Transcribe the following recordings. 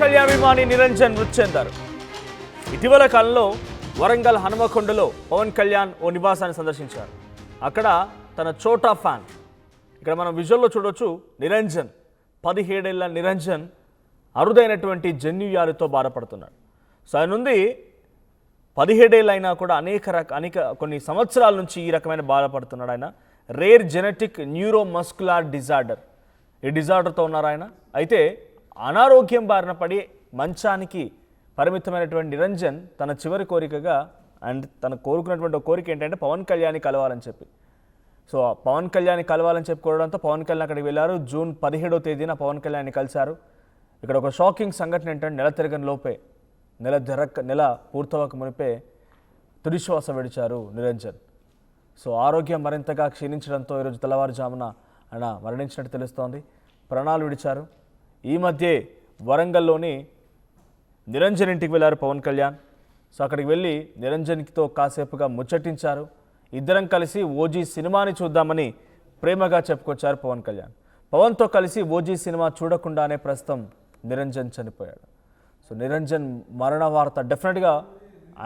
కళ్యాణ్ అభిమాని నిరంజన్ మృతి చెందారు. ఇటీవల కాలంలో వరంగల్ హనుమకొండలో పవన్ కళ్యాణ్ ఓ నివాసాన్ని సందర్శించారు. అక్కడ తన చోటా ఫ్యాన్, ఇక్కడ మనం విజువల్లో చూడొచ్చు, నిరంజన్ 17 ఏళ్ల నిరంజన్ అరుదైనటువంటి జన్యువ్యాధితో బాధపడుతున్నాడు. సో ఆయన నుండి 17 ఏళ్ళైనా కూడా అనేక కొన్ని సంవత్సరాల నుంచి ఈ రకమైన బాధపడుతున్నాడు. ఆయన రేర్ జెనెటిక్ న్యూరోమస్కులార్ డిజార్డర్, ఈ డిజార్డర్తో ఉన్నారు ఆయన. అయితే అనారోగ్యం బారిన పడి మంచానికి పరిమితమైనటువంటి నిరంజన్ తన చివరి కోరికగా అండ్ తను కోరుకున్నటువంటి ఒక కోరిక ఏంటంటే పవన్ కళ్యాణ్ కలవాలని చెప్పి. సో పవన్ కళ్యాణ్ కలవాలని చెప్పుకోవడంతో పవన్ కళ్యాణ్ అక్కడికి వెళ్ళారు. జూన్ 17వ తేదీన పవన్ కళ్యాణ్ కలిశారు. ఇక్కడ ఒక షాకింగ్ సంఘటన ఏంటంటే నెల తిరగని లోపే, నెల పూర్తవక మునిపే తుదిశ్వాస విడిచారు నిరంజన్. సో ఆరోగ్యం మరింతగా క్షీణించడంతో ఈరోజు తెల్లవారుజామున ఆయన మరణించినట్టు తెలుస్తోంది. ప్రాణాలు విడిచారు. ఈ మధ్యే వరంగల్లోని నిరంజన్ ఇంటికి వెళ్ళారు పవన్ కళ్యాణ్. సో అక్కడికి వెళ్ళి నిరంజన్తో కాసేపుగా ముచ్చటించారు. ఇద్దరం కలిసి ఓజీ సినిమాని చూద్దామని ప్రేమగా చెప్పుకొచ్చారు పవన్ కళ్యాణ్. పవన్తో కలిసి ఓజీ సినిమా చూడకుండానే ప్రస్తుతం నిరంజన్ చనిపోయాడు. సో నిరంజన్ మరణ వార్త డెఫినెట్గా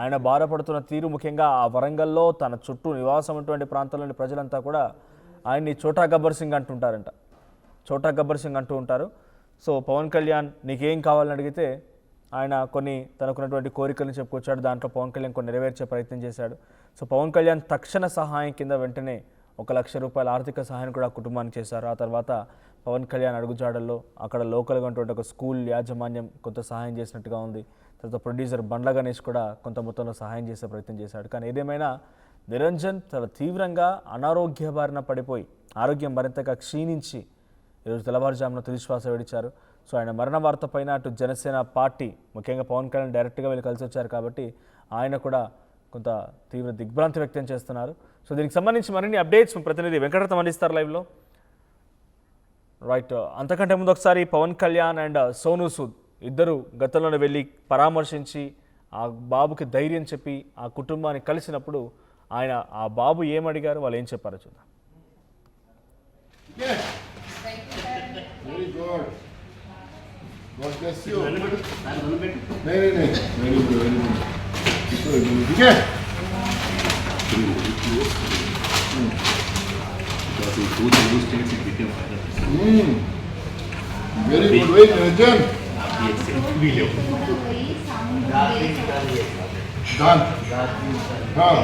ఆయన బాధపడుతున్న తీరు, ముఖ్యంగా ఆ వరంగల్లో తన చుట్టూ నివాసం ఉన్నటువంటి ప్రాంతాల్లోని ప్రజలంతా కూడా ఆయన్ని చోటా గబ్బర్ సింగ్ అంటుంటారంట, చోటా గబ్బర్ సింగ్ అంటూ ఉంటారు. సో పవన్ కళ్యాణ్ నీకేం కావాలని అడిగితే ఆయన కొన్ని తనకున్నటువంటి కోరికలను చెప్పుకొచ్చాడు. దాంట్లో పవన్ కళ్యాణ్ కొన్ని నెరవేర్చే ప్రయత్నం చేశాడు. సో పవన్ కళ్యాణ్ తక్షణ సహాయం కింద వెంటనే ₹1,00,000 ఆర్థిక సహాయం కూడా కుటుంబానికి చేశారు. ఆ తర్వాత పవన్ కళ్యాణ్ అడుగుజాడల్లో అక్కడ లోకల్గా ఉన్నటువంటి ఒక స్కూల్ యాజమాన్యం కొంత సహాయం చేసినట్టుగా ఉంది. తర్వాత ప్రొడ్యూసర్ బండ్ల గణేష్ కూడా కొంత మొత్తంలో సహాయం చేసే ప్రయత్నం చేశాడు. కానీ ఏదేమైనా నిరంజన్ చాలా తీవ్రంగా అనారోగ్య బారిన పడిపోయి ఆరోగ్యం మరింతగా క్షీణించి ఈరోజు తెల్లవారుజామున తుదిశ్వాస విడిచారు. సో ఆయన మరణ వార్త పైన అటు జనసేన పార్టీ, ముఖ్యంగా పవన్ కళ్యాణ్ డైరెక్ట్గా వెళ్ళి కలిసి వచ్చారు కాబట్టి ఆయన కూడా కొంత తీవ్ర దిగ్భ్రాంతి వ్యక్తం చేస్తున్నారు. సో దీనికి సంబంధించి మరిన్ని అప్డేట్స్ ప్రతినిధి వెంకటరత్నం అందిస్తారు లైవ్లో. రైట్, అంతకంటే ముందు ఒకసారి పవన్ కళ్యాణ్ అండ్ సోనూ సూద్ ఇద్దరు గతంలోనే వెళ్ళి పరామర్శించి ఆ బాబుకి ధైర్యం చెప్పి ఆ కుటుంబాన్ని కలిసినప్పుడు ఆయన ఆ బాబు ఏమడిగారు, వాళ్ళు ఏం చెప్పారో చూద్దాం. Very good. God bless you. नहीं. Very good. Very good. ठीक है. Very good. Wait, Niranjan. Done. हाँ.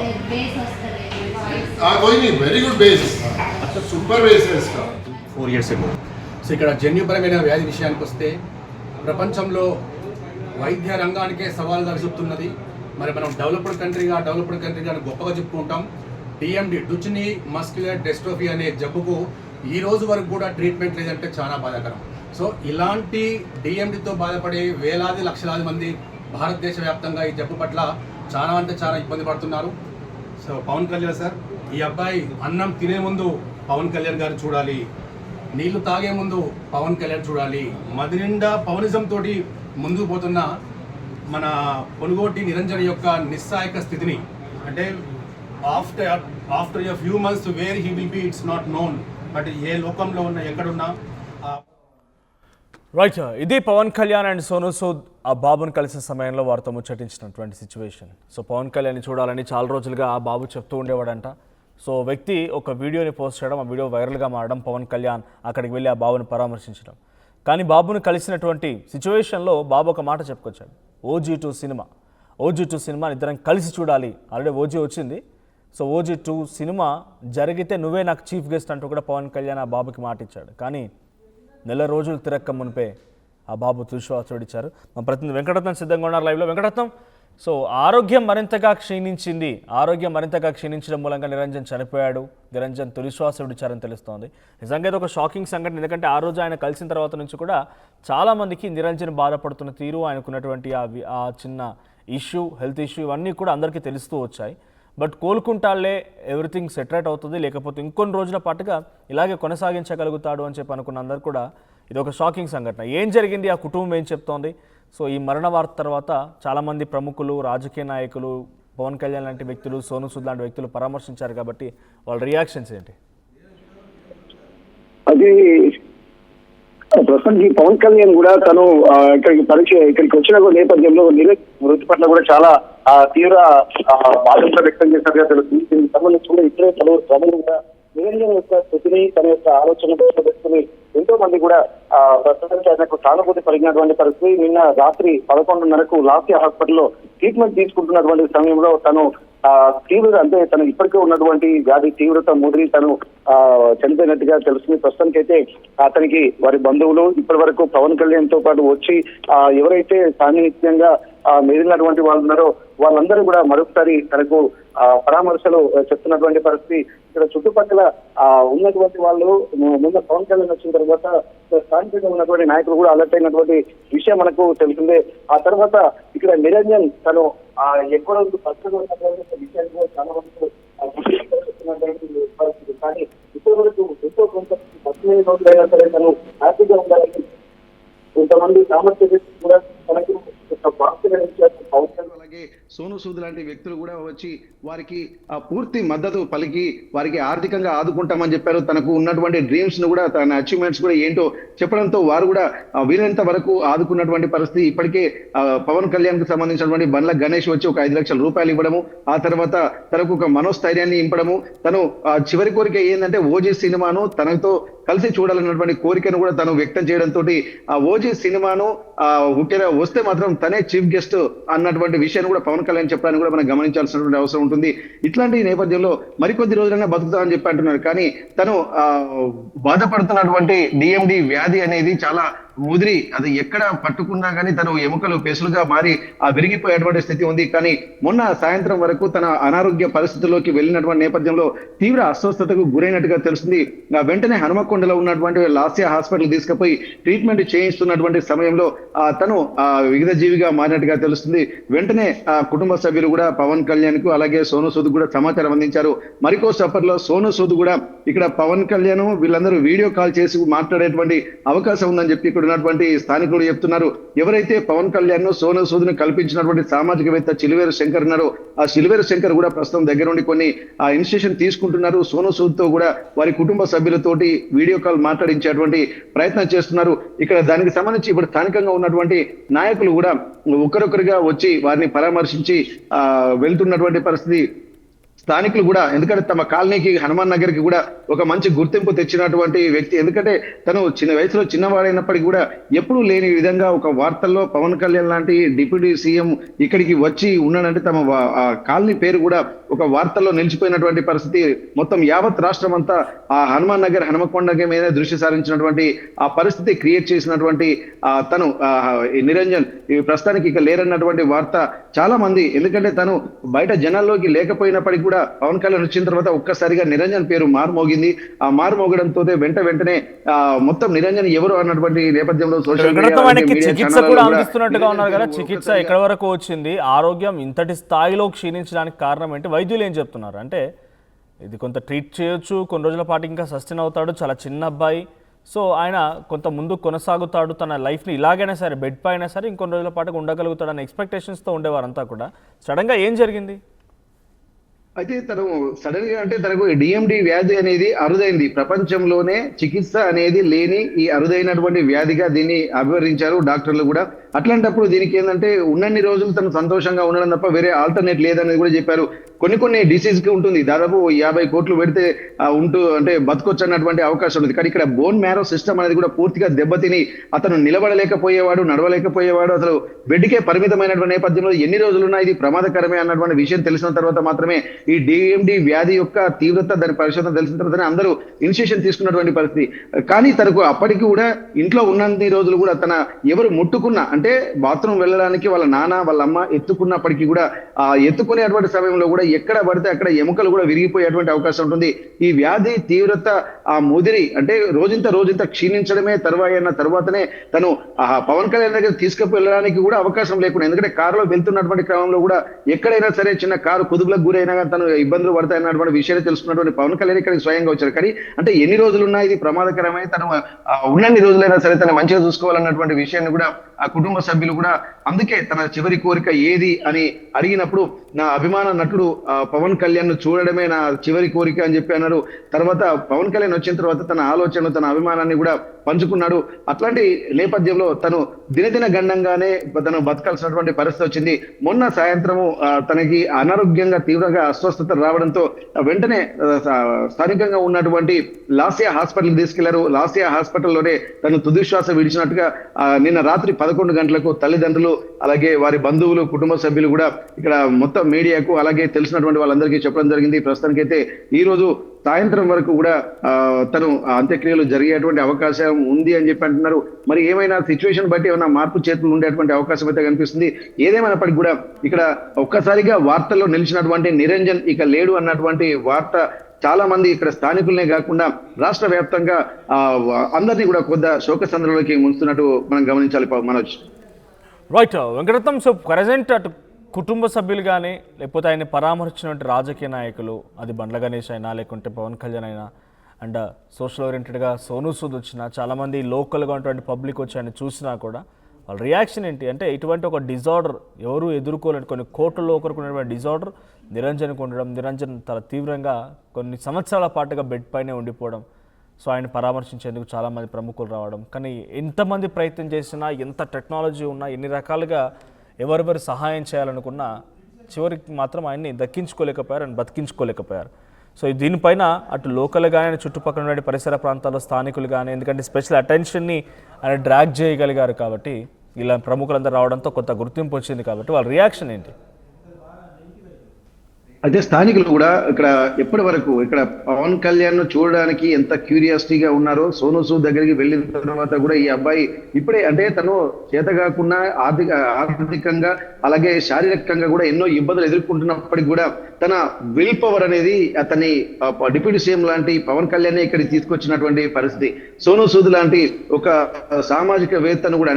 कोई नहीं. Very good base. Super base है इसका. 4 years ago. సో ఇక్కడ జన్యుపరమైన వ్యాధి విషయానికి వస్తే ప్రపంచంలో వైద్య రంగానికే సవాల్గా విసురుతున్నది. మరి మనం డెవలప్డ్ కంట్రీగా గొప్పగా చెప్పుకుంటాం. డిఎండి, డుచెనీ మస్క్యులర్ డిస్ట్రోఫీ అనే జబ్బుకు ఈ రోజు వరకు కూడా ట్రీట్మెంట్ లేదంటే చాలా బాధాకరం. సో ఇలాంటి డిఎండితో బాధపడే వేలాది లక్షలాది మంది భారతదేశ వ్యాప్తంగా ఈ జబ్బు పట్ల చాలా అంటే చాలా ఇబ్బంది పడుతున్నారు. సో పవన్ కళ్యాణ్ సార్, ఈ అబ్బాయి అన్నం తినే ముందు పవన్ కళ్యాణ్ గారు చూడాలి, నీళ్లు తాగే ముందు పవన్ కళ్యాణ్ చూడాలి. మది నిండా పవనిజం తోటి ముందుకు పోతున్న మన పొనుగోటి నిరంజన్ యొక్క నిస్సాయక స్థితిని, అంటే after a few months where he will be it's not known, but ఏ లోకంలో ఉన్న ఎక్కడున్నా. రైట్, ఇది పవన్ కళ్యాణ్ అండ్ సోనూ సూద్ ఆ బాబుని కలిసిన సమయంలో వారితో ముచ్చటించినటువంటి సిచ్యువేషన్. సో పవన్ కళ్యాణ్ చూడాలని చాలా రోజులుగా ఆ బాబు చెప్తూ ఉండేవాడంట. సో వ్యక్తి ఒక వీడియోని పోస్ట్ చేయడం, ఆ వీడియో వైరల్గా మారడం, పవన్ కళ్యాణ్ అక్కడికి వెళ్ళి ఆ బాబుని పరామర్శించడం. కానీ బాబుని కలిసినటువంటి సిచ్యువేషన్లో బాబు ఒక మాట చెప్పుకొచ్చాడు, OG2 సినిమా ఇద్దరం కలిసి చూడాలి. ఆల్రెడీ OG వచ్చింది. సో OG2 సినిమా జరిగితే నువ్వే నాకు చీఫ్ గెస్ట్ అంటూ కూడా పవన్ కళ్యాణ్ ఆ బాబుకి మాట ఇచ్చాడు. కానీ నెల రోజులు తిరక్క మునిపే ఆ బాబు తుదిశ్వాస విడిచారు. మా ప్రతినిధి వెంకటరత్నం సిద్ధంగా ఉన్నారు లైవ్లో. వెంకటరత్నం, సో ఆరోగ్యం మరింతగా క్షీణించడం మూలంగా నిరంజన్ చనిపోయాడు. నిరంజన్ తుదిశ్వాస విడిచారని తెలుస్తోంది. నిజంగా ఇది ఒక షాకింగ్ సంఘటన. ఎందుకంటే ఆ రోజు ఆయన కలిసిన తర్వాత నుంచి కూడా చాలామందికి నిరంజన్ బాధపడుతున్న తీరు, ఆయనకున్నటువంటి ఆ చిన్న ఇష్యూ, హెల్త్ ఇష్యూ, ఇవన్నీ కూడా అందరికీ తెలుస్తూ వచ్చాయి. బట్ కోలుకుంటాళ్లే, ఎవ్రీథింగ్ సెటిల్ అవుతుంది, లేకపోతే ఇంకొన్ని రోజుల పాటుగా ఇలాగే కొనసాగించగలుగుతాడు అని చెప్పి అనుకున్న అందరు కూడా ఇది ఒక షాకింగ్ సంఘటన. ఏం జరిగింది, ఆ కుటుంబం ఏం చెప్తోంది? సో ఈ మరణ వార్త తర్వాత చాలామంది ప్రముఖులు, రాజకీయ నాయకులు, పవన్ కళ్యాణ్ లాంటి వ్యక్తులు, సోనూ సూద్ లాంటి వ్యక్తులు పరామర్శించారు కాబట్టి వాళ్ళ రియాక్షన్స్ ఏంటి? అది ప్రస్తుతానికి పవన్ కళ్యాణ్ కూడా తను ఇక్కడికి వచ్చిన నేపథ్యంలో నీరజ్ మృతి పట్ల కూడా చాలా తీవ్ర బాధ్యత వ్యక్తం చేసినట్టుగా తెలుస్తుంది. దీనికి సంబంధించి కూడా ఇప్పుడే పలువురు ప్రజలు కూడా నిరంజన్ యొక్క స్థితిని తన యొక్క ఆలోచన పెట్టుకుని ఎంతో మంది కూడా ప్రస్తుతానికి ఆయనకు సానుభూతి కలిగినటువంటి పరిస్థితి. నిన్న రాత్రి 11:30కు లాస్య హాస్పిటల్లో ట్రీట్మెంట్ తీసుకుంటున్నటువంటి సమయంలో తను తీవ్రత అంటే తను ఇప్పటికే ఉన్నటువంటి వ్యాధి తీవ్రత ముదిరి తను చనిపోయినట్టుగా తెలుస్తుంది. ప్రస్తుతానికి అయితే అతనికి వారి బంధువులు ఇప్పటి వరకు పవన్ కళ్యాణ్ తో పాటు వచ్చి ఎవరైతే సాన్నిహిత్యంగా మెదిలినటువంటి వాళ్ళు ఉన్నారో వాళ్ళందరూ కూడా మరొకసారి తనకు పరామర్శలు చెప్తున్నటువంటి పరిస్థితి. ఇక్కడ చుట్టుపక్కల ఉన్నటువంటి వాళ్ళు ముందు పవన్ కళ్యాణ్ వచ్చిన తర్వాత స్థానికంగా ఉన్నటువంటి నాయకులు కూడా అలర్ట్ అయినటువంటి విషయం మనకు తెలిసిందే. ఆ తర్వాత ఇక్కడ నిరంజన్ తను ఎక్కడ ఉన్నటువంటి విషయాన్ని కూడా చాలా వరకు పరిస్థితి. కానీ ఇప్పటి వరకు ఎంతో కొంత 15 రోజులైనా సరే తను హ్యాపీగా ఉండాలని కొంతమంది సామర్థ్య కూడా తనకు అలాగే సోను సూద్ లాంటి వ్యక్తులు కూడా వచ్చి వారికి పూర్తి మద్దతు పలికి వారికి ఆర్థికంగా ఆదుకుంటామని చెప్పారు. తనకు ఉన్నటువంటి డ్రీమ్స్ ను కూడా తన అచీవ్మెంట్స్ కూడా ఏంటో చెప్పడంతో వారు కూడా వీలైనంత వరకు ఆదుకున్నటువంటి పరిస్థితి. ఇప్పటికే పవన్ కళ్యాణ్ కు సంబంధించినటువంటి బండ్ల గణేష్ వచ్చి ఒక 5 లక్షల రూపాయలు ఇవ్వడము, ఆ తర్వాత తనకు ఒక మనోస్థైర్యాన్ని ఇంపడము, తను చివరి కోరిక ఏంటంటే ఓజీ సినిమాను తనతో కలిసి చూడాలన్నటువంటి కోరికను కూడా తను వ్యక్తం చేయడంతో ఆ ఓజీ సినిమాను వస్తే మాత్రం తనే చీఫ్ గెస్ట్ అన్నటువంటి విషయాన్ని కూడా పవన్ కళ్యాణ్ చెప్పడానికి కూడా మనం గమనించాల్సినటువంటి అవసరం ఉంటుంది. ఇట్లాంటి నేపథ్యంలో మరికొద్ది రోజులైనా బతుకుతామని చెప్పి అంటున్నారు. కానీ తను బాధపడుతున్నటువంటి డిఎండి వ్యాధి అనేది చాలా ముదిరి అది ఎక్కడ పట్టుకున్నా కానీ తను ఎముకలు పెసులుగా మారి విరిగిపోయేటువంటి స్థితి ఉంది. కానీ మొన్న సాయంత్రం వరకు తన అనారోగ్య పరిస్థితుల్లోకి వెళ్ళినటువంటి నేపథ్యంలో తీవ్ర అస్వస్థతకు గురైనట్టుగా తెలుస్తుంది. వెంటనే హనుమకొండలో ఉన్నటువంటి లాస్య హాస్పిటల్ తీసుకుపోయి ట్రీట్మెంట్ చేయిస్తున్నటువంటి సమయంలో తను వివిధ జీవిగా మారినట్టుగా తెలుస్తుంది. వెంటనే కుటుంబ సభ్యులు కూడా పవన్ కళ్యాణ్ కు అలాగే సోను సూద్ కూడా సమాచారం అందించారు. మరికోసేపట్లో సోను సూద్ కూడా ఇక్కడ పవన్ కళ్యాణ్ వీళ్ళందరూ వీడియో కాల్ చేసి మాట్లాడేటువంటి అవకాశం ఉందని చెప్పి ఇక్కడ ఉన్నటువంటి స్థానికులు చెప్తున్నారు. ఎవరైతే పవన్ కళ్యాణ్ సోను సూద్ ను కల్పించినటువంటి సామాజికవేత్త చిలువేరు శంకర్ ఉన్నారు, ఆ చిలువేరు శంకర్ కూడా ప్రస్తుతం దగ్గర నుండి కొన్ని ఇనిషియేషన్ తీసుకుంటున్నారు. సోను సూద్ తో కూడా వారి కుటుంబ సభ్యులతోటి వీడియో కాల్ మాట్లాడించేటువంటి ప్రయత్నం చేస్తున్నారు. ఇక్కడ దానికి సంబంధించి ఇప్పుడు స్థానికంగా ఉన్నటువంటి నాయకులు కూడా ఒకరొకరుగా వచ్చి వారిని పరామర్శించి వెళ్తున్నటువంటి పరిస్థితి. స్థానికులు కూడా ఎందుకంటే తమ కాలనీకి హనుమాన్ నగర్ కి కూడా ఒక మంచి గుర్తింపు తెచ్చినటువంటి వ్యక్తి. ఎందుకంటే తను చిన్న వయసులో చిన్నవాడైనప్పటికీ కూడా ఎప్పుడూ లేని విధంగా ఒక వార్తల్లో పవన్ కళ్యాణ్ లాంటి డిప్యూటీ సీఎం ఇక్కడికి వచ్చి ఉన్నాడంటే తమ కాలనీ పేరు కూడా ఒక వార్తల్లో నిలిచిపోయినటువంటి పరిస్థితి. మొత్తం యావత్ రాష్ట్రం అంతా ఆ హనుమాన్ నగర్ హనుమకొండ మీద దృష్టి సారించినటువంటి ఆ పరిస్థితి క్రియేట్ చేసినటువంటి తను నిరంజన్ ప్రస్తుతానికి ఇక లేరన్నటువంటి వార్త చాలా మంది, ఎందుకంటే తను బయట జనాల్లోకి లేకపోయినప్పటికీ కూడా పవన్ కళ్యాణ్ వచ్చిన తర్వాత ఒక్కసారిగా నిరంజన్ పేరు మారుమోగింది. ఆ మారుమోగడంతో వెంటనే మొత్తం నిరంజన్ ఎవరు అన్నటువంటి నేపథ్యంలో సోషల్ చికిత్స కూడా అందిస్తున్నట్టుగా ఉన్నారు కదా. చికిత్స ఎక్కడి వరకు వచ్చింది? ఆరోగ్యం ఇంతటి స్థాయిలో క్షీణించడానికి కారణం ఏంటి? వైద్యులు ఏం చెప్తున్నారు అంటే ఇది కొంత ట్రీట్ చేయొచ్చు, కొన్ని రోజుల పాటు ఇంకా సస్టైన్ అవుతాడు, చాలా చిన్న అబ్బాయి, సో ఆయన కొంత ముందు కొనసాగుతాడు, తన లైఫ్ని ఇలాగైనా సరే బెడ్ పై అయినా సరే ఇంకొన్ని రోజుల పాటు ఉండగలుగుతాడు అనే ఎక్స్పెక్టేషన్స్తో ఉండేవారంతా కూడా. సడన్గా ఏం జరిగింది? అయితే తను సడన్ గా అంటే తనకు డిఎండి వ్యాధి అనేది అరుదైంది. ప్రపంచంలోనే చికిత్స అనేది లేని ఈ అరుదైనటువంటి వ్యాధిగా దీన్ని అభివర్ణించారు డాక్టర్లు కూడా. అట్లాంటప్పుడు దీనికి ఏంటంటే ఉన్నన్ని రోజులు తను సంతోషంగా ఉండడం తప్ప వేరే ఆల్టర్నేట్ లేదనేది కూడా చెప్పారు. కొన్ని డిసీజ్ కి ఉంటుంది, దాదాపు 50 కోట్లు పెడితే అంటే బతకొచ్చు అన్నటువంటి అవకాశం ఉంది. కానీ ఇక్కడ బోన్ మ్యారో సిస్టమ్ అనేది కూడా పూర్తిగా దెబ్బతిని అతను నిలబడలేకపోయేవాడు, నడవలేకపోయేవాడు, అసలు బెడ్కే పరిమితమైనటువంటి నేపథ్యంలో ఎన్ని రోజులున్నా ఇది ప్రమాదకరమే అన్నటువంటి విషయం తెలిసిన తర్వాత మాత్రమే ఈ డిఎండి వ్యాధి యొక్క తీవ్రత దాని పరిశోధన తెలిసిన తర్వాతనే అందరూ ఇనిషియేషన్ తీసుకున్నటువంటి పరిస్థితి. కానీ తనకు అప్పటికి కూడా ఇంట్లో ఉన్నన్ని రోజులు కూడా తన ఎవరు ముట్టుకున్నా అంటే బాత్రూమ్ వెళ్ళడానికి వాళ్ళ నాన్న వాళ్ళ అమ్మ ఎత్తుకున్నప్పటికీ కూడా ఎత్తుకునేటువంటి సమయంలో కూడా ఎక్కడ పడితే అక్కడ ఎముకలు కూడా విరిగిపోయేటువంటి అవకాశం ఉంటుంది. ఈ వ్యాధి తీవ్రత ముదిరి అంటే రోజంత క్షీణించడమే తర్వాతనే తను పవన్ కళ్యాణ్ దగ్గర తీసుకువెళ్ళడానికి కూడా అవకాశం లేకుండా, ఎందుకంటే కారులో వెళ్తున్నటువంటి క్రమంలో కూడా ఎక్కడైనా సరే చిన్న కారు కుదుపులకు గురైనా తను ఇబ్బందులు పడతాయన్నటువంటి విషయాన్ని తెలుసుకున్నటువంటి పవన్ కళ్యాణ్ ఇక్కడికి స్వయంగా వచ్చారు. కానీ అంటే ఎన్ని రోజులున్నా ఇది ప్రమాదకరమై తను ఉన్నన్ని రోజులైనా సరే తను మంచిగా చూసుకోవాలన్నటువంటి విషయాన్ని కూడా ఆ కుటుంబ సభ్యులు కూడా అందుకే తన చివరి కోరిక ఏది అని అడిగినప్పుడు నా అభిమాన నటుడు పవన్ కళ్యాణ్ ను చూడడమే నా చివరి కోరిక అని చెప్పి అన్నారు. తర్వాత పవన్ కళ్యాణ్ వచ్చిన తర్వాత తన ఆలోచనలు తన అభిమానాన్ని కూడా పంచుకున్నాడు. అట్లాంటి నేపథ్యంలో తను దినదిన గండంగానే తను బతకాల్సినటువంటి పరిస్థితి వచ్చింది. మొన్న సాయంత్రము తనకి అనారోగ్యంగా తీవ్రంగా అస్వస్థత రావడంతో వెంటనే స్థానికంగా ఉన్నటువంటి లాసియా హాస్పిటల్కి తీసుకెళ్లారు. లాసియా హాస్పిటల్లోనే తను తుదిశ్వాస విడిచినట్టుగా నిన్న రాత్రి 11 గంటలకు తల్లిదండ్రులు అలాగే వారి బంధువులు కుటుంబ సభ్యులు కూడా ఇక్కడ మొత్తం మీడియాకు అలాగే తెలిసినటువంటి వాళ్ళందరికీ చెప్పడం జరిగింది. ప్రస్తుతానికైతే ఈ రోజు సాయంత్రం వరకు కూడా తను అంత్యక్రియలు జరిగేటువంటి అవకాశం ఉంది అని చెప్పి అంటున్నారు. మరి ఏమైనా సిచ్యువేషన్ బట్టి ఏమైనా మార్పు చేతులు ఉండేటువంటి అవకాశం అయితే కనిపిస్తుంది. ఏదేమైనప్పటికీ కూడా ఇక్కడ ఒక్కసారిగా వార్తల్లో నిలిచినటువంటి నిరంజన్ ఇక లేడు అన్నటువంటి వార్త చాలా మంది ఇక్కడ స్థానికులనే కాకుండా రాష్ట్ర వ్యాప్తంగా అందరినీ కూడా కొద్ది శోక సంద్రంలోకి ముంచుతున్నట్టు మనం గమనించాలి Manoj. Right Venkataratnam, so present అటు కుటుంబ సభ్యులు కానీ లేకపోతే ఆయన పరామర్శించినటువంటి రాజకీయ నాయకులు, అది బండ్ల గణేష్ అయినా లేకుంటే పవన్ కళ్యాణ్ అయినా అండ్ సోషల్ ఓరియంటెడ్గా సోనూ సూద్ వచ్చినా చాలామంది లోకల్గా ఉన్నటువంటి పబ్లిక్ వచ్చి ఆయన చూసినా కూడా వాళ్ళ రియాక్షన్ ఏంటి అంటే ఇటువంటి ఒక డిజార్డర్ ఎవరు ఎదుర్కోలేని కొన్ని కోట్లలో ఒకరికి ఉన్నటువంటి డిజార్డర్ నిరంజన్కు ఉండడం, నిరంజన్ చాలా తీవ్రంగా కొన్ని సంవత్సరాల పాటుగా బెడ్ పైనే ఉండిపోవడం, సో ఆయన పరామర్శించేందుకు చాలామంది ప్రముఖులు రావడం. కానీ ఎంతమంది ప్రయత్నం చేసినా, ఎంత టెక్నాలజీ ఉన్నా, ఎన్ని రకాలుగా ఎవరెవరు సహాయం చేయాలనుకున్నా చివరికి మాత్రం ఆయన్ని దక్కించుకోలేకపోయారు, ఆయన బతికించుకోలేకపోయారు. సో దీనిపైన అటు లోకల్ కానీ చుట్టుపక్కల ఉన్న పరిసర ప్రాంతాల్లో స్థానికులు కానీ, ఎందుకంటే స్పెషల్ అటెన్షన్ని ఆయన డ్రాగ్ చేయగలిగారు కాబట్టి, ఇలా ప్రముఖులందరూ రావడంతో కొత్త గుర్తింపు వచ్చింది కాబట్టి వాళ్ళ రియాక్షన్ ఏంటి? అయితే స్థానికులు కూడా ఇక్కడ ఎప్పటి వరకు ఇక్కడ పవన్ కళ్యాణ్ ను చూడడానికి ఎంత క్యూరియాసిటీగా ఉన్నారో, సోనూ సూద్ దగ్గరికి వెళ్ళిన తర్వాత కూడా ఈ అబ్బాయి ఇప్పుడే అంటే తను చేత కాకుండా ఆర్థికంగా అలాగే శారీరకంగా కూడా ఎన్నో ఇబ్బందులు ఎదుర్కొంటున్నప్పటికీ కూడా తన విల్ పవర్ అనేది అతని డిప్యూటీ సీఎం లాంటి పవన్ కళ్యాణ్ ఇక్కడికి తీసుకొచ్చినటువంటి పరిస్థితి. సోనూ సూద్ లాంటి ఒక సామాజికవేత్తను కూడా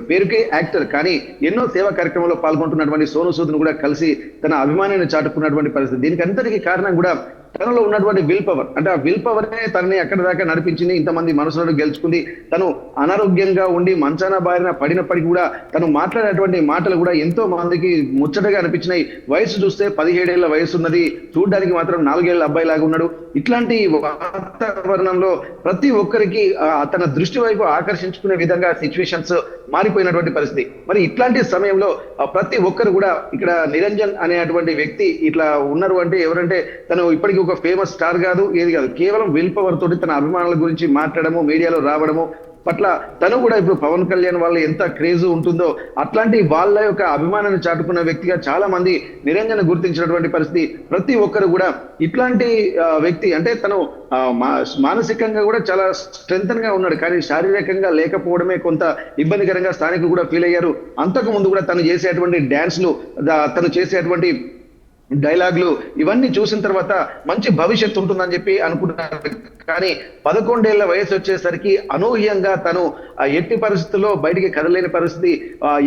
పేరుకే యాక్టర్ కానీ ఎన్నో సేవా కార్యక్రమంలో పాల్గొంటున్నటువంటి సోనూ సూద్ ను కూడా కలిసి తన అభిమానాన్ని చాటుకున్నటువంటి పరిస్థితి. దీనికి అంతటికీ కారణం కూడా తనలో ఉన్నటువంటి విల్ పవర్. అంటే ఆ విల్ పవరే తనని ఎక్కడి దాకా నడిపించింది, ఇంతమంది మనసులను గెలుచుకుంది. తను అనారోగ్యంగా ఉండి మంచాన బారిన పడినప్పటికీ కూడా తను మాట్లాడేటువంటి మాటలు కూడా ఎంతో మందికి ముచ్చటగా అనిపించినాయి. వయసు చూస్తే 17 ఏళ్ల వయసు ఉన్నది, చూడడానికి మాత్రం 4 ఏళ్ల అబ్బాయి లాగా ఉన్నాడు. ఇట్లాంటి వాతావరణంలో ప్రతి ఒక్కరికి తన దృష్టి వైపు ఆకర్షించుకునే విధంగా సిచ్యువేషన్స్ మారిపోయినటువంటి పరిస్థితి. మరి ఇట్లాంటి సమయంలో ప్రతి ఒక్కరు కూడా ఇక్కడ నిరంజన్ అనేటువంటి వ్యక్తి ఇట్లా ఉన్నారు అంటే ఎవరంటే తను ఇప్పటికీ ఒక ఫేమస్ స్టార్ కాదు, ఏది కాదు, కేవలం విల్ పవర్ తోటి తన అభిమానుల గురించి మాట్లాడము, మీడియాలో రావడము పట్ల తను కూడా ఇప్పుడు పవన్ కళ్యాణ్ వాళ్ళ ఎంత క్రేజ్ ఉంటుందో అట్లాంటి వాళ్ళ యొక్క అభిమానాన్ని చాటుకున్న వ్యక్తిగా చాలా మంది నిరంజన్ గుర్తించినటువంటి పరిస్థితి. ప్రతి ఒక్కరు కూడా ఇట్లాంటి వ్యక్తి అంటే తను మానసికంగా కూడా చాలా స్ట్రెంగ్తన్ గా ఉన్నాడు, కానీ శారీరకంగా లేకపోవడమే కొంత ఇబ్బందికరంగా స్థానికులు కూడా ఫీల్ అయ్యారు. అంతకు ముందు కూడా తను చేసేటువంటి డాన్స్లు, తను చేసేటువంటి డైలాగులు ఇవన్నీ చూసిన తర్వాత మంచి భవిష్యత్తు ఉంటుందని చెప్పి అనుకుంటున్నారు. కానీ 11 ఏళ్ల వయసు వచ్చేసరికి అనూహ్యంగా తను ఎట్టి పరిస్థితుల్లో బయటికి కదలేని పరిస్థితి.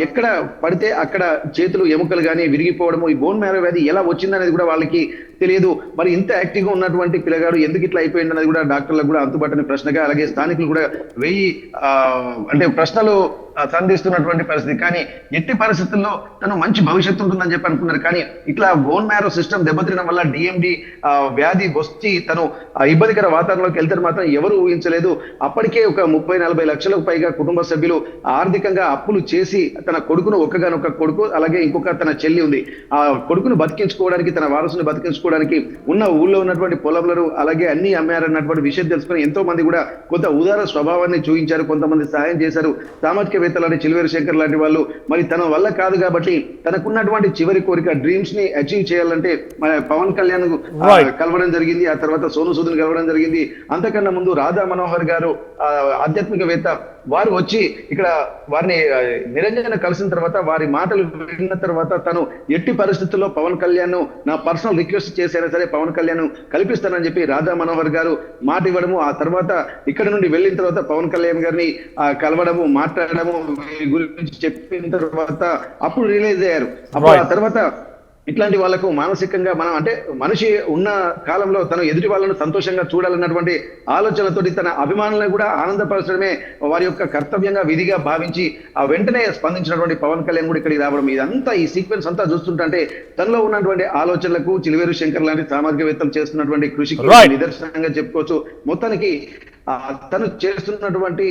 ఎక్కడ పడితే అక్కడ చేతులు ఎముకలు కానీ విరిగిపోవడము, ఈ బోన్ మ్యారో వ్యాధి ఎలా వచ్చిందనేది కూడా వాళ్ళకి తెలియదు. మరి ఇంత యాక్టివ్ గా ఉన్నటువంటి పిల్లగాడు ఎందుకు ఇట్లా అయిపోయింది అనేది కూడా డాక్టర్లకు కూడా అంతుబట్టని ప్రశ్నగా, అలాగే స్థానికులు కూడా 1000 ప్రశ్నలు సంధిస్తున్నటువంటి పరిస్థితి. కానీ ఎట్టి పరిస్థితుల్లో తను మంచి భవిష్యత్తు ఉంటుందని చెప్పి అనుకున్నారు. కానీ ఇట్లా బోన్ మ్యారో సిస్టమ్ దెబ్బతినడం వల్ల డిఎండి వ్యాధి వచ్చి తను ఇబ్బందికర వాతావరణంలోకి వెళ్తే మాత్రం ఎవరు ఊహించలేదు. అప్పటికే ఒక 30-40 లక్షలకు పైగా కుటుంబ సభ్యులు ఆర్థికంగా అప్పులు చేసి తన కొడుకును ఒక్కగానొక్క కొడుకు అలాగే ఇంకొక తన చెల్లి ఉంది, ఆ కొడుకును బతికించుకోవడానికి, తన వారసుని బతికించుకోవడానికి ఉన్న ఊళ్ళో ఉన్నటువంటి పొలంలను అలాగే అన్ని అమ్మారన్నటువంటి విషయం తెలుసుకుని ఎంతో మంది కూడా కొంత ఉదార స్వభావాన్ని చూపించారు, కొంతమంది సహాయం చేశారు. సామాజికవేత్తలాంటి చిలువేరు శంకర్ లాంటి వాళ్ళు మరి తన వల్ల కాదు కాబట్టి తనకున్నటువంటి చివరి కోరిక డ్రీమ్స్ ని అచీవ్ చేయాలంటే మన పవన్ కళ్యాణ్ కలవడం జరిగింది. ఆ తర్వాత సోనూ సూద్ కలవడం జరిగింది. అంతకన్నా ముందు రాధా మనోహర్ గారు ఆధ్యాత్మికవేత్త, వారు వచ్చి ఇక్కడ వారిని నిరంజన కలిసిన తర్వాత వారి మాటలు విన్న తర్వాత తను ఎట్టి పరిస్థితుల్లో పవన్ కళ్యాణ్ నా పర్సనల్ రిక్వెస్ట్ చేసైనా సరే పవన్ కళ్యాణ్ కల్పిస్తానని చెప్పి రాధా మనోహర్ గారు మాట ఇవ్వడము, ఆ తర్వాత ఇక్కడ నుండి వెళ్ళిన తర్వాత పవన్ కళ్యాణ్ గారిని కలవడము, మాట్లాడడము గురించి చెప్పిన తర్వాత అప్పుడు రిలీజ్ అయ్యారు. అప్పుడు ఆ తర్వాత ఇట్లాంటి వాళ్ళకు మానసికంగా మనం అంటే మనిషి ఉన్న కాలంలో తను ఎదుటి వాళ్ళను సంతోషంగా చూడాలన్నటువంటి ఆలోచనతోటి తన అభిమానులను కూడా ఆనందపరచడమే వారి యొక్క కర్తవ్యంగా విధిగా భావించి ఆ వెంటనే స్పందించినటువంటి పవన్ కళ్యాణ్ కూడా ఇక్కడికి రావడం, ఇదంతా ఈ సీక్వెన్స్ అంతా చూస్తుంటే తనలో ఉన్నటువంటి ఆలోచనలకు చిలివేరు శంకర్ లాంటి సామాజికవేత్తలు చేస్తున్నటువంటి కృషికి Right. నిదర్శనంగా చెప్పుకోవచ్చు. మొత్తానికి తను చేస్తున్నటువంటి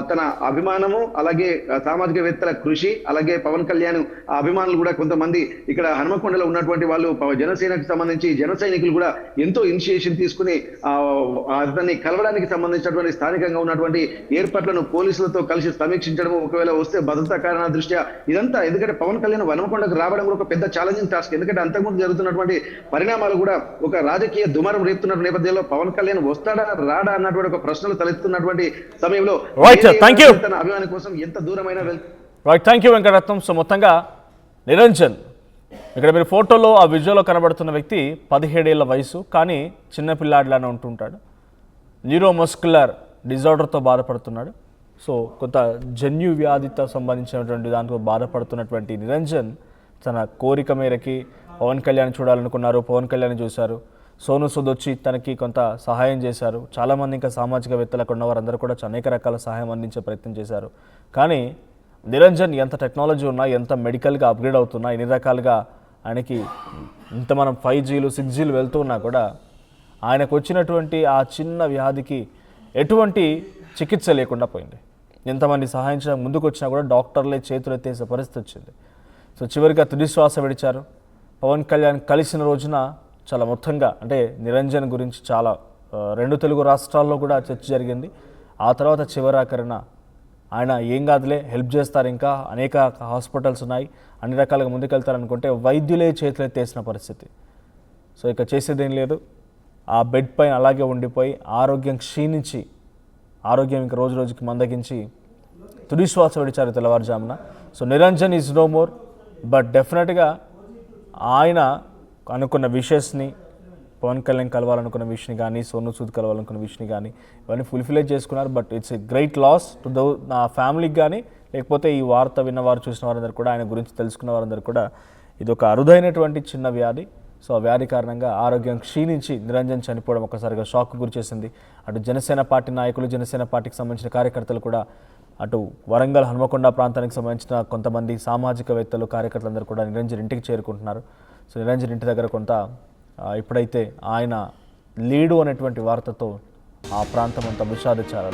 తన అభిమానము, అలాగే సామాజికవేత్తల కృషి, అలాగే పవన్ కళ్యాణ్ అభిమానులు కూడా కొంతమంది ఇక్కడ హనుమకొండలో ఉన్నటువంటి వాళ్ళు జనసేనకు సంబంధించి జన సైనికులు కూడా ఎంతో ఇనిషియేషన్ తీసుకుని అతన్ని కలవడానికి సంబంధించినటువంటి స్థానికంగా ఉన్నటువంటి ఏర్పాట్లను పోలీసులతో కలిసి సమీక్షించడం, ఒకవేళ వస్తే భద్రతా కారణాల దృష్ట్యా ఇదంతా, ఎందుకంటే పవన్ కళ్యాణ్ హనుమకొండకు రావడం కూడా ఒక పెద్ద ఛాలెంజింగ్ టాస్క్. ఎందుకంటే అంతకుముందు జరుగుతున్నటువంటి పరిణామాలు కూడా ఒక రాజకీయ దుమారం రేపుతున్న నేపథ్యంలో పవన్ కళ్యాణ్ వస్తాడా రాడా అన్నటువంటి ఒక ప్రశ్నలు తలెత్తున్నటువంటి సమయంలో తన అభిమాని కోసం ఎంత దూరమైనా right. Thank you Venkataratnam. So మొత్తంగా నిరంజన్ ఇక్కడ మీరు ఫోటోలో ఆ విజువల్లో కనబడుతున్న వ్యక్తి 17 ఏళ్ల వయసు, కానీ చిన్నపిల్లాడిలానే ఉంటుంటాడు. న్యూరోమస్కులర్ డిజార్డర్తో బాధపడుతున్నాడు. సో కొంత జన్యు వ్యాధితో సంబంధించినటువంటి దాంతో బాధపడుతున్నటువంటి నిరంజన్ తన కోరిక మేరకి పవన్ కళ్యాణ్ చూడాలనుకున్నారు, పవన్ కళ్యాణ్ చూశారు. సోను సూద్ వచ్చి తనకి కొంత సహాయం చేశారు. చాలామంది ఇంకా సామాజికవేత్తలు అక్కడ ఉన్న వారందరూ కూడా అనేక రకాల సహాయం అందించే ప్రయత్నం చేశారు. కానీ నిరంజన్ ఎంత టెక్నాలజీ ఉన్నా, ఎంత మెడికల్గా అప్గ్రేడ్ అవుతున్నా, ఎన్ని రకాలుగా ఆయనకి ఇంత మనం 5Gలు 6Gలు వెళ్తూ ఉన్నా కూడా ఆయనకు వచ్చినటువంటి ఆ చిన్న వ్యాధికి ఎటువంటి చికిత్స లేకుండా పోయింది. ఎంతమంది సహాయం చేయడానికి ముందుకు వచ్చినా కూడా డాక్టర్లే చేతులు ఎత్తేసే పరిస్థితి వచ్చింది. సో చివరిగా తుది శ్వాస విడిచారు. పవన్ కళ్యాణ్ కలిసిన రోజున చాలా మొత్తంగా అంటే నిరంజన్ గురించి చాలా 2 తెలుగు రాష్ట్రాల్లో కూడా చర్చ జరిగింది. ఆ తర్వాత చివరాఖరణ ఆయన ఏం కాదులే, హెల్ప్ చేస్తారు, ఇంకా అనేక హాస్పిటల్స్ ఉన్నాయి, అన్ని రకాలుగా ముందుకెళ్తారనుకుంటే వైద్యులే చేతులెత్తేసిన పరిస్థితి. సో ఇక చేసేదేం లేదు, ఆ బెడ్ పైన అలాగే ఉండిపోయి ఆరోగ్యం క్షీణించి, ఆరోగ్యం ఇంకా రోజు రోజుకి మందగించి తుది శ్వాస విడిచారు తెల్లవారుజామున. So Niranjan is no more, but డెఫినెట్గా ఆయన అనుకున్న విషెస్ని, పవన్ కళ్యాణ్ కలవాలనుకున్న విషయం కానీ, సోను సూద్ కలవాలనుకున్న విషయం కానీ ఇవన్నీ ఫుల్ఫిల్ చేసుకున్నారు. But it's a great loss to నా ఫ్యామిలీకి కానీ, లేకపోతే ఈ వార్త విన్నవారు చూసిన వారందరూ కూడా, ఆయన గురించి తెలుసుకున్న వారందరూ కూడా ఇది ఒక అరుదైనటువంటి చిన్న వ్యాధి. సో ఆ వ్యాధి కారణంగా ఆరోగ్యం క్షీణించి నిరంజన్ చనిపోవడం ఒక్కసారిగా షాక్కు గురి చేసింది. అటు జనసేన పార్టీ నాయకులు, జనసేన పార్టీకి సంబంధించిన కార్యకర్తలు కూడా, అటు వరంగల్ హనుమకొండ ప్రాంతానికి సంబంధించిన కొంతమంది సామాజికవేత్తలు, కార్యకర్తలందరూ కూడా నిరంజన్ ఇంటికి చేరుకుంటున్నారు. సో నిరంజన్ ఇంటి దగ్గర కొంత ఇప్పుడైతే ఆయన లేడు అనేటువంటి వార్తతో ఆ ప్రాంతం అంతా విషాదించారు.